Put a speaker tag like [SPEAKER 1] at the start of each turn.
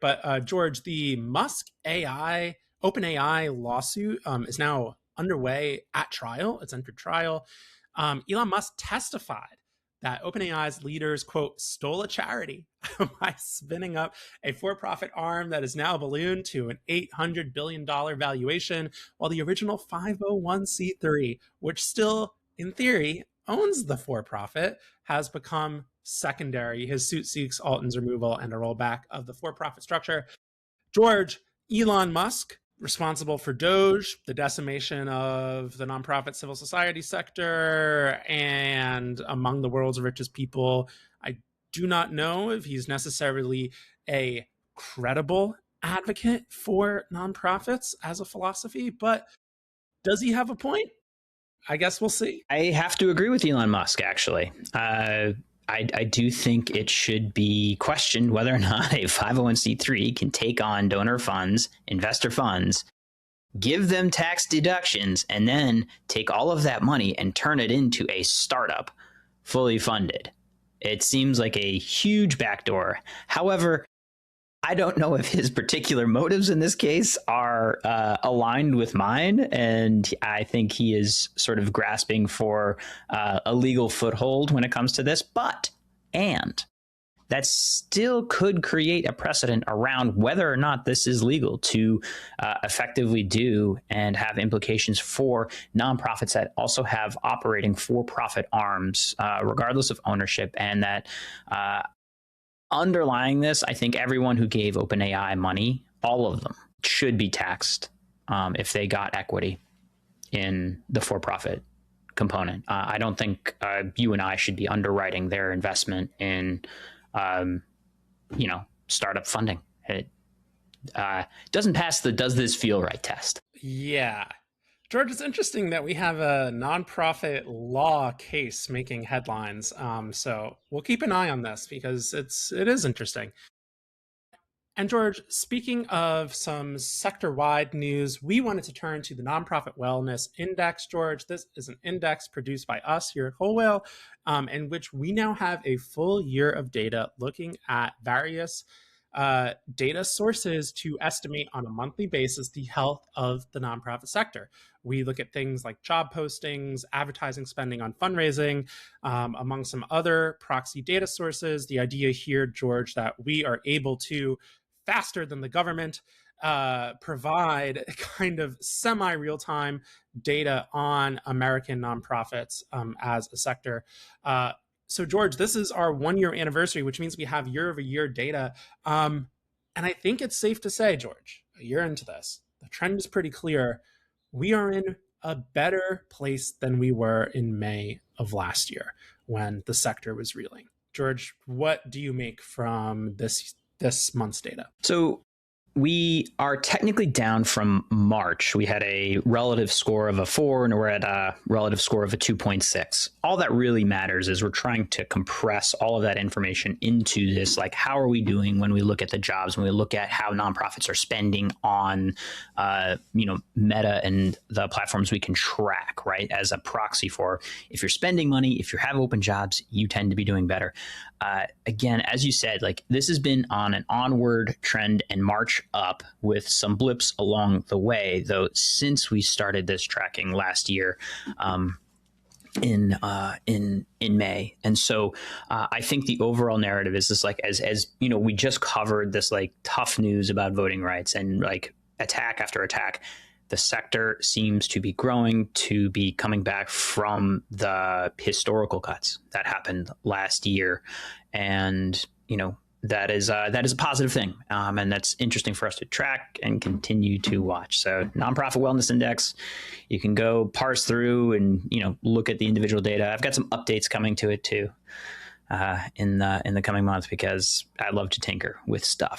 [SPEAKER 1] But George, the Musk AI, OpenAI lawsuit is now underway at trial. It's entered trial. Elon Musk testified that OpenAI's leaders, quote, stole a charity by spinning up a for-profit arm that is now ballooned to an $800 billion valuation, while the original 501c3, which still, in theory, owns the for-profit, has become secondary. His suit seeks Alton's removal and a rollback of the for-profit structure. George, Elon Musk, responsible for Doge, the decimation of the nonprofit civil society sector, and among the world's richest people. I do not know if he's necessarily a credible advocate for nonprofits as a philosophy, but does he have a point? I guess we'll see.
[SPEAKER 2] I have to agree with Elon Musk, actually. I do think it should be questioned whether or not a 501c3 can take on donor funds, investor funds, give them tax deductions, and then take all of that money and turn it into a startup fully funded. It seems like a huge backdoor. However, I don't know if his particular motives in this case are aligned with mine, and I think he is sort of grasping for a legal foothold when it comes to this. And that still could create a precedent around whether or not this is legal to effectively do and have implications for nonprofits that also have operating for-profit arms, regardless of ownership, and that underlying this, I think everyone who gave OpenAI money, all of them, should be taxed if they got equity in the for-profit component. I don't think you and I should be underwriting their investment in, startup funding. It doesn't pass the "does this feel right" test.
[SPEAKER 1] Yeah. George, it's interesting that we have a nonprofit law case making headlines. So we'll keep an eye on this because it is interesting. And George, speaking of some sector-wide news, we wanted to turn to the Nonprofit Wellness Index. George, this is an index produced by us here at Whole Whale, in which we now have a full year of data looking at various data sources to estimate on a monthly basis the health of the nonprofit sector. We look at things like job postings, advertising spending on fundraising, among some other proxy data sources. The idea here, George, that we are able to, faster than the government, provide kind of semi-real-time data on American nonprofits as a sector. So George, this is our 1-year anniversary, which means we have year-over-year data. And I think it's safe to say, George, a year into this, the trend is pretty clear. We are in a better place than we were in May of last year when the sector was reeling. George, what do you make from this month's data?
[SPEAKER 2] So we are technically down from March. We had a relative score of a 4, and we're at a relative score of a 2.6. All that really matters is we're trying to compress all of that information into this, like, how are we doing when we look at the jobs, when we look at how nonprofits are spending on, Meta and the platforms we can track, right, as a proxy for if you're spending money, if you have open jobs, you tend to be doing better. Again, as you said, like, this has been on an onward trend and march up with some blips along the way, though, since we started this tracking last year in May. And so I think the overall narrative is this, like, as we just covered this, like, tough news about voting rights and, like, attack after attack. The sector seems to be growing, to be coming back from the historical cuts that happened last year. And, that is a positive thing. And that's interesting for us to track and continue to watch. So Nonprofit Wellness Index, you can go parse through and, look at the individual data. I've got some updates coming to it too in the coming months because I love to tinker with stuff.